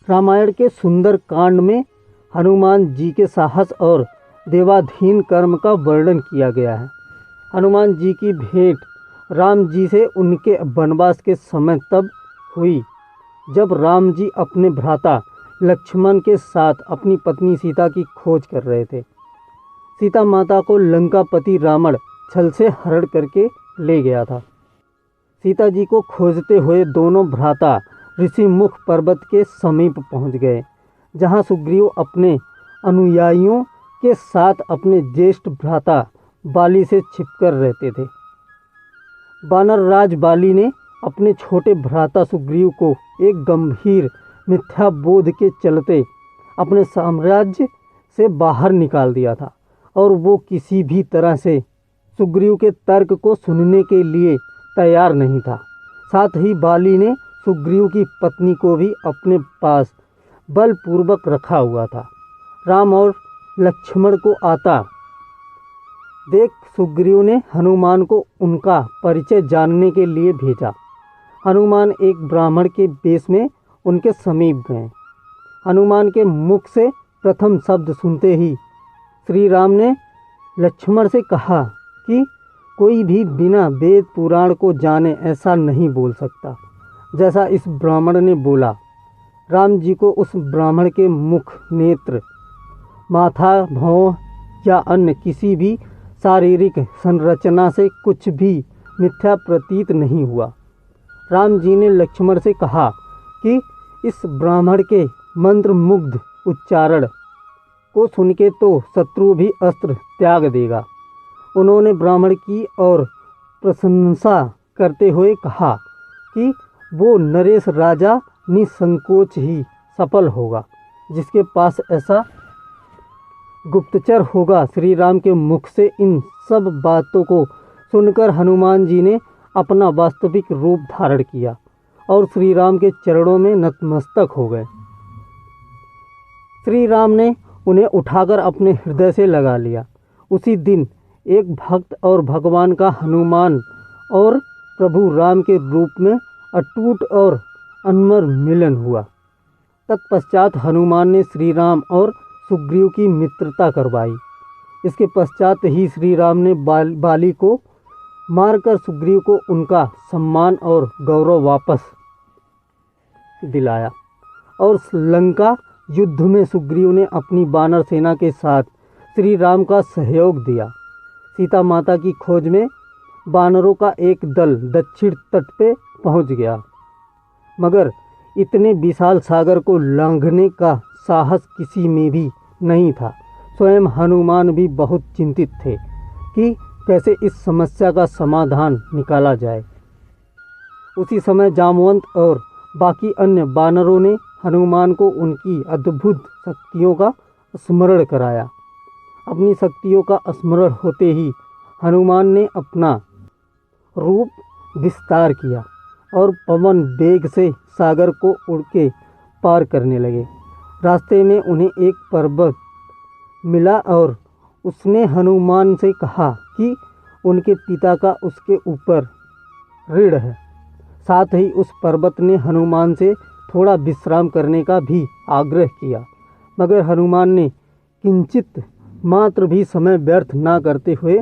रामायण के सुंदर कांड में हनुमान जी के साहस और देवाधीन कर्म का वर्णन किया गया है। हनुमान जी की भेंट राम जी से उनके वनवास के समय तब हुई जब राम जी अपने भ्राता लक्ष्मण के साथ अपनी पत्नी सीता की खोज कर रहे थे। सीता माता को लंकापति रावण छल से हरण करके ले गया था। सीता जी को खोजते हुए दोनों भ्राता ऋषिमुख पर्वत के समीप पहुंच गए, जहां सुग्रीव अपने अनुयायियों के साथ अपने ज्येष्ठ भ्राता बाली से छिपकर रहते थे। वानर राज बाली ने अपने छोटे भ्राता सुग्रीव को एक गंभीर मिथ्या बोध के चलते अपने साम्राज्य से बाहर निकाल दिया था और वो किसी भी तरह से सुग्रीव के तर्क को सुनने के लिए तैयार नहीं था। साथ ही बाली ने सुग्रीव की पत्नी को भी अपने पास बलपूर्वक रखा हुआ था। राम और लक्ष्मण को आता देख सुग्रीव ने हनुमान को उनका परिचय जानने के लिए भेजा। हनुमान एक ब्राह्मण के वेश में उनके समीप गए। हनुमान के मुख से प्रथम शब्द सुनते ही श्री राम ने लक्ष्मण से कहा कि कोई भी बिना वेद पुराण को जाने ऐसा नहीं बोल सकता जैसा इस ब्राह्मण ने बोला। राम जी को उस ब्राह्मण के मुख, नेत्र, माथा, भौं या अन्य किसी भी शारीरिक संरचना से कुछ भी मिथ्या प्रतीत नहीं हुआ। राम जी ने लक्ष्मण से कहा कि इस ब्राह्मण के मंत्र मुग्ध उच्चारण को सुन के तो शत्रु भी अस्त्र त्याग देगा। उन्होंने ब्राह्मण की और प्रशंसा करते हुए कहा कि वो नरेश राजा निसंकोच ही सफल होगा जिसके पास ऐसा गुप्तचर होगा। श्री राम के मुख से इन सब बातों को सुनकर हनुमान जी ने अपना वास्तविक रूप धारण किया और श्री राम के चरणों में नतमस्तक हो गए। श्री राम ने उन्हें उठाकर अपने हृदय से लगा लिया। उसी दिन एक भक्त और भगवान का हनुमान और प्रभु राम के रूप में अटूट और अनमर मिलन हुआ। तत्पश्चात हनुमान ने श्री राम और सुग्रीव की मित्रता करवाई। इसके पश्चात ही श्री राम ने बाली को मारकर सुग्रीव को उनका सम्मान और गौरव वापस दिलाया और लंका युद्ध में सुग्रीव ने अपनी वानर सेना के साथ श्री राम का सहयोग दिया। सीता माता की खोज में वानरों का एक दल दक्षिण तट पे पहुंच गया, मगर इतने विशाल सागर को लांघने का साहस किसी में भी नहीं था। स्वयं हनुमान भी बहुत चिंतित थे कि कैसे इस समस्या का समाधान निकाला जाए। उसी समय जामवंत और बाकी अन्य वानरों ने हनुमान को उनकी अद्भुत शक्तियों का स्मरण कराया। अपनी शक्तियों का स्मरण होते ही हनुमान ने अपना रूप विस्तार किया और पवन वेग से सागर को उड़ के पार करने लगे। रास्ते में उन्हें एक पर्वत मिला और उसने हनुमान से कहा कि उनके पिता का उसके ऊपर ऋण है। साथ ही उस पर्वत ने हनुमान से थोड़ा विश्राम करने का भी आग्रह किया, मगर हनुमान ने किंचित मात्र भी समय व्यर्थ ना करते हुए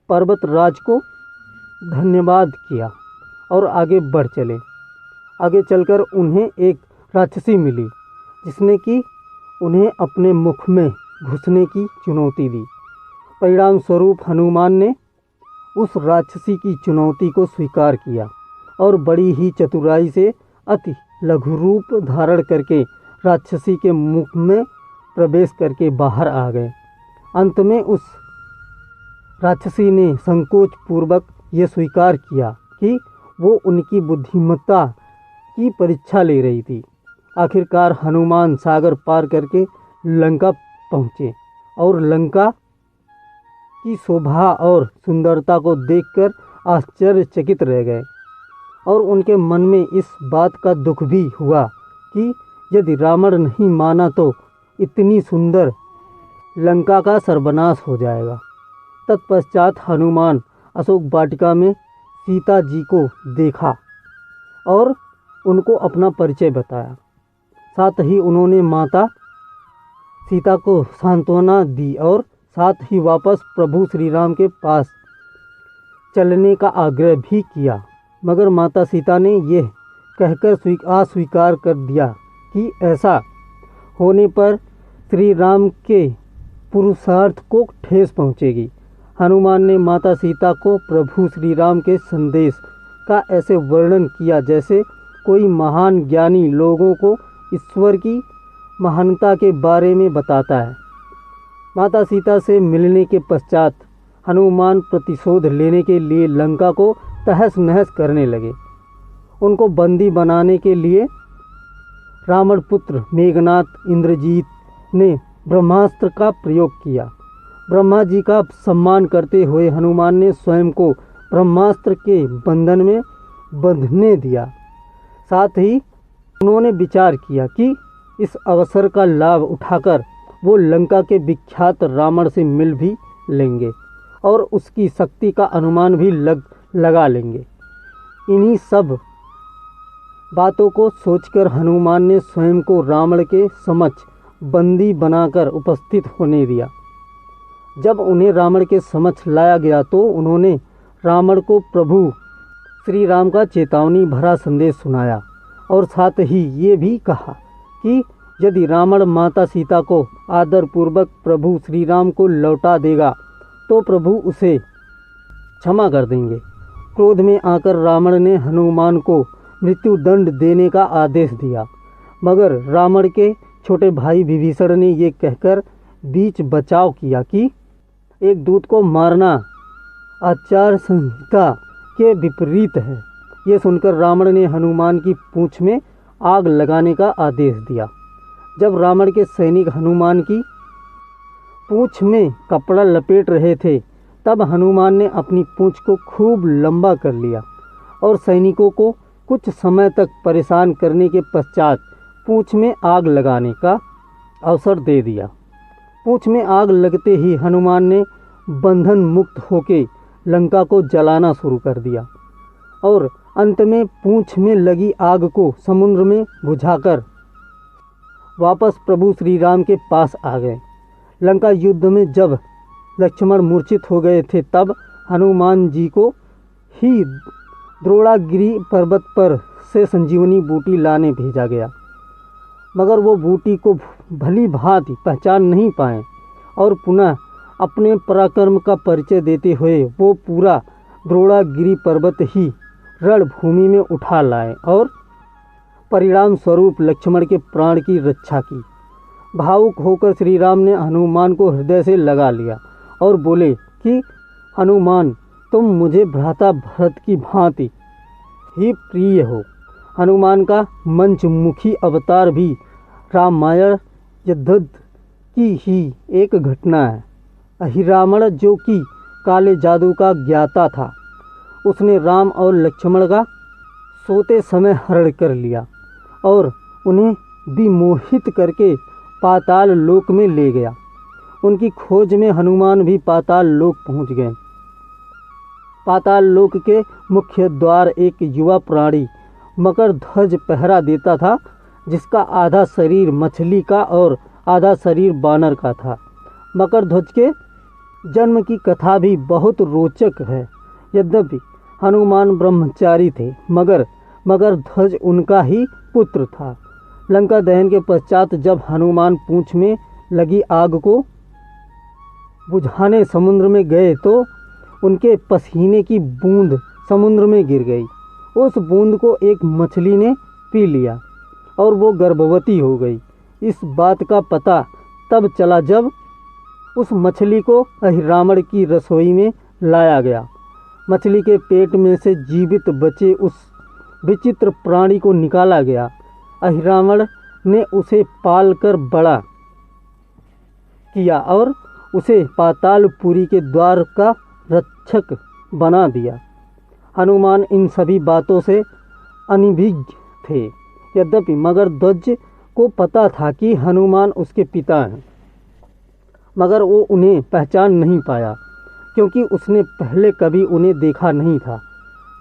पर्वत राज को धन्यवाद किया और आगे बढ़ चले। आगे चलकर उन्हें एक राक्षसी मिली जिसने कि उन्हें अपने मुख में घुसने की चुनौती दी। परिणाम स्वरूप हनुमान ने उस राक्षसी की चुनौती को स्वीकार किया और बड़ी ही चतुराई से अति लघु रूप धारण करके राक्षसी के मुख में प्रवेश करके बाहर आ गए। अंत में उस राक्षसी ने संकोच पूर्वक ये स्वीकार किया कि वो उनकी बुद्धिमत्ता की परीक्षा ले रही थी। आखिरकार हनुमान सागर पार करके लंका पहुँचे और लंका की शोभा और सुंदरता को देखकर आश्चर्यचकित रह गए और उनके मन में इस बात का दुख भी हुआ कि यदि रावण नहीं माना तो इतनी सुंदर लंका का सर्वनाश हो जाएगा। तत्पश्चात हनुमान अशोक वाटिका में सीता जी को देखा और उनको अपना परिचय बताया। साथ ही उन्होंने माता सीता को सांत्वना दी और साथ ही वापस प्रभु श्री राम के पास चलने का आग्रह भी किया, मगर माता सीता ने यह कहकर अस्वीकार कर दिया कि ऐसा होने पर श्री राम के पुरुषार्थ को ठेस पहुँचेगी। हनुमान ने माता सीता को प्रभु श्री राम के संदेश का ऐसे वर्णन किया जैसे कोई महान ज्ञानी लोगों को ईश्वर की महानता के बारे में बताता है। माता सीता से मिलने के पश्चात हनुमान प्रतिशोध लेने के लिए लंका को तहस नहस करने लगे। उनको बंदी बनाने के लिए रावण पुत्र मेघनाथ इंद्रजीत ने ब्रह्मास्त्र का प्रयोग किया। ब्रह्मा जी का सम्मान करते हुए हनुमान ने स्वयं को ब्रह्मास्त्र के बंधन में बंधने दिया। साथ ही उन्होंने विचार किया कि इस अवसर का लाभ उठाकर वो लंका के विख्यात रावण से मिल भी लेंगे और उसकी शक्ति का अनुमान भी लगा लेंगे। इन्हीं सब बातों को सोचकर हनुमान ने स्वयं को रावण के समक्ष बंदी बनाकर उपस्थित होने दिया। जब उन्हें रावण के समक्ष लाया गया तो उन्होंने रावण को प्रभु श्री राम का चेतावनी भरा संदेश सुनाया और साथ ही ये भी कहा कि यदि रावण माता सीता को आदरपूर्वक प्रभु श्री राम को लौटा देगा तो प्रभु उसे क्षमा कर देंगे। क्रोध में आकर रावण ने हनुमान को मृत्युदंड देने का आदेश दिया, मगर रावण के छोटे भाई विभीषण ने ये कहकर बीच बचाव किया कि एक दूत को मारना आचार संहिता के विपरीत है। ये सुनकर रावण ने हनुमान की पूंछ में आग लगाने का आदेश दिया। जब रावण के सैनिक हनुमान की पूंछ में कपड़ा लपेट रहे थे तब हनुमान ने अपनी पूंछ को खूब लंबा कर लिया और सैनिकों को कुछ समय तक परेशान करने के पश्चात पूंछ में आग लगाने का अवसर दे दिया। पूंछ में आग लगते ही हनुमान ने बंधन मुक्त होके लंका को जलाना शुरू कर दिया और अंत में पूंछ में लगी आग को समुद्र में बुझाकर वापस प्रभु श्री राम के पास आ गए। लंका युद्ध में जब लक्ष्मण मूर्छित हो गए थे तब हनुमान जी को ही द्रोणागिरी पर्वत पर से संजीवनी बूटी लाने भेजा गया, मगर वो बूटी को भली भांति पहचान नहीं पाए और पुनः अपने पराक्रम का परिचय देते हुए वो पूरा द्रोणागिरी पर्वत ही रणभूमि में उठा लाए और परिणाम स्वरूप लक्ष्मण के प्राण की रक्षा की। भावुक होकर श्री राम ने हनुमान को हृदय से लगा लिया और बोले कि हनुमान, तुम मुझे भ्राता भरत की भांति ही प्रिय हो। हनुमान का मंचमुखी अवतार भी रामायण युद्ध की ही एक घटना है। अहिरावण जो कि काले जादू का ज्ञाता था, उसने राम और लक्ष्मण का सोते समय हरण कर लिया और उन्हें विमोहित करके पाताल लोक में ले गया। उनकी खोज में हनुमान भी पाताल लोक पहुंच गए। पाताल लोक के मुख्य द्वार एक युवा प्राणी मकर ध्वज पहरा देता था, जिसका आधा शरीर मछली का और आधा शरीर बानर का था। मकर ध्वज के जन्म की कथा भी बहुत रोचक है। यद्यपि हनुमान ब्रह्मचारी थे, मगर मकर ध्वज उनका ही पुत्र था। लंका दहन के पश्चात जब हनुमान पूंछ में लगी आग को बुझाने समुद्र में गए तो उनके पसीने की बूंद समुद्र में गिर गई। उस बूंद को एक मछली ने पी लिया और वो गर्भवती हो गई। इस बात का पता तब चला जब उस मछली को अहिरावण की रसोई में लाया गया। मछली के पेट में से जीवित बचे उस विचित्र प्राणी को निकाला गया। अहिरावण ने उसे पालकर बड़ा किया और उसे पातालपुरी के द्वार का रक्षक बना दिया। हनुमान इन सभी बातों से अनभिज्ञ थे। यद्यपि मकर ध्वज को पता था कि हनुमान उसके पिता हैं, मगर वो उन्हें पहचान नहीं पाया क्योंकि उसने पहले कभी उन्हें देखा नहीं था।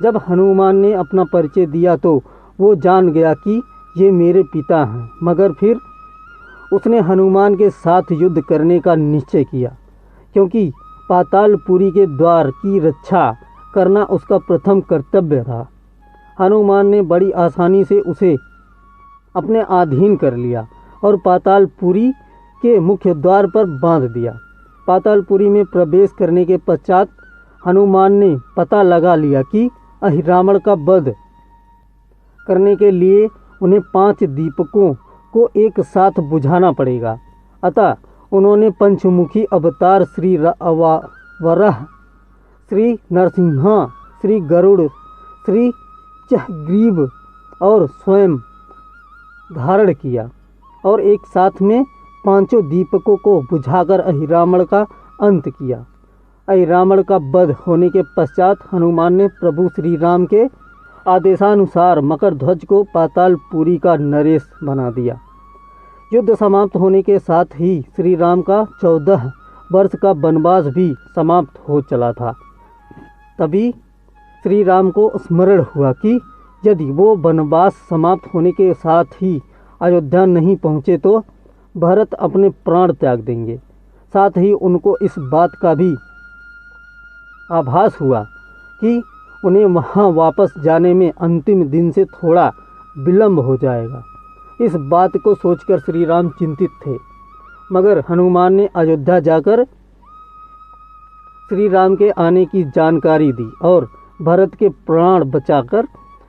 जब हनुमान ने अपना परिचय दिया तो वो जान गया कि ये मेरे पिता हैं। मगर फिर उसने हनुमान के साथ युद्ध करने का निश्चय किया, क्योंकि पातालपुरी के द्वार की रक्षा करना उसका प्रथम कर्तव्य था। हनुमान ने बड़ी आसानी से उसे अपने अधीन कर लिया और पातालपुरी के मुख्य द्वार पर बांध दिया। पातालपुरी में प्रवेश करने के पश्चात हनुमान ने पता लगा लिया कि अहिरावण का वध करने के लिए उन्हें 5 दीपकों को एक साथ बुझाना पड़ेगा। अतः उन्होंने पंचमुखी अवतार श्री वराह, श्री नरसिंह, श्री गरुड़, श्री चहग्रीव और स्वयं धारण किया और एक साथ में 5 दीपकों को बुझाकर अहिरावण का अंत किया। अहिरावण का वध होने के पश्चात हनुमान ने प्रभु श्री राम के आदेशानुसार मकरध्वज को पातालपुरी का नरेश बना दिया। युद्ध समाप्त होने के साथ ही श्री राम का 14 वर्ष का वनवास भी समाप्त हो चला था। तभी श्री राम को स्मरण हुआ कि यदि वो वनवास समाप्त होने के साथ ही अयोध्या नहीं पहुँचे तो भरत अपने प्राण त्याग देंगे। साथ ही उनको इस बात का भी आभास हुआ कि उन्हें वहाँ वापस जाने में अंतिम दिन से थोड़ा विलंब हो जाएगा। इस बात को सोचकर श्री राम चिंतित थे। मगर हनुमान ने अयोध्या जाकर श्री राम के आने की जानकारी दी और भरत के प्राण बचाकर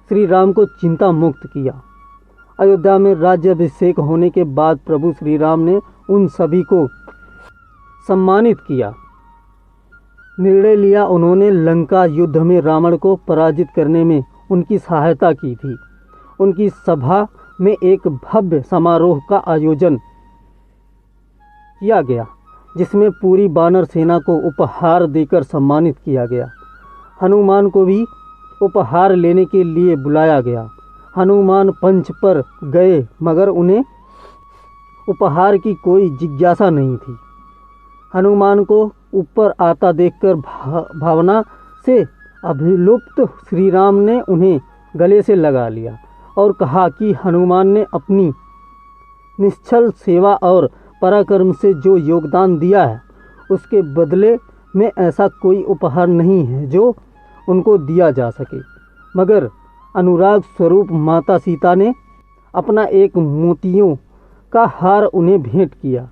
श्री राम को चिंता मुक्त किया। अयोध्या में राज्याभिषेक होने के बाद प्रभु श्री राम ने उन सभी को सम्मानित किया। निर्णय लिया उन्होंने लंका युद्ध में रावण को पराजित करने में उनकी सहायता की थी। उनकी सभा में एक भव्य समारोह का आयोजन किया गया, जिसमें पूरी वानर सेना को उपहार देकर सम्मानित किया गया। हनुमान को भी उपहार लेने के लिए बुलाया गया। हनुमान पंच पर गए, मगर उन्हें उपहार की कोई जिज्ञासा नहीं थी। हनुमान को ऊपर आता देखकर भावना से अभिलुप्त श्री राम ने उन्हें गले से लगा लिया और कहा कि हनुमान ने अपनी निश्चल सेवा और पराक्रम से जो योगदान दिया है, उसके बदले में ऐसा कोई उपहार नहीं है जो उनको दिया जा सके। मगर अनुराग स्वरूप माता सीता ने अपना एक मोतियों का हार उन्हें भेंट किया।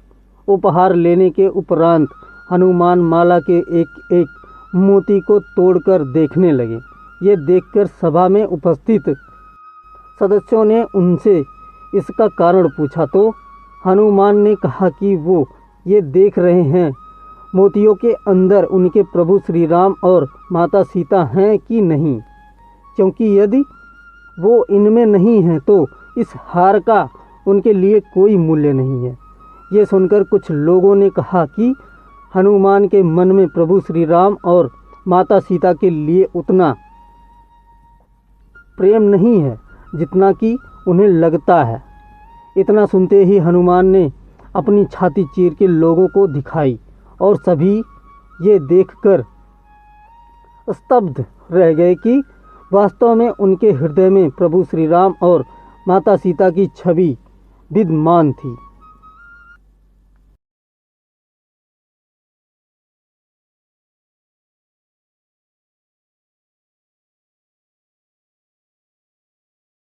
उपहार लेने के उपरांत हनुमान माला के एक एक मोती को तोड़कर देखने लगे। ये देखकर सभा में उपस्थित सदस्यों ने उनसे इसका कारण पूछा तो हनुमान ने कहा कि वो ये देख रहे हैं मोतियों के अंदर उनके प्रभु श्री राम और माता सीता हैं कि नहीं, क्योंकि यदि वो इनमें नहीं हैं तो इस हार का उनके लिए कोई मूल्य नहीं है। ये सुनकर कुछ लोगों ने कहा कि हनुमान के मन में प्रभु श्री राम और माता सीता के लिए उतना प्रेम नहीं है जितना कि उन्हें लगता है। इतना सुनते ही हनुमान ने अपनी छाती चीर के लोगों को दिखाई और सभी ये देखकर स्तब्ध रह गए कि वास्तव में उनके हृदय में प्रभु श्री राम और माता सीता की छवि विद्यमान थी।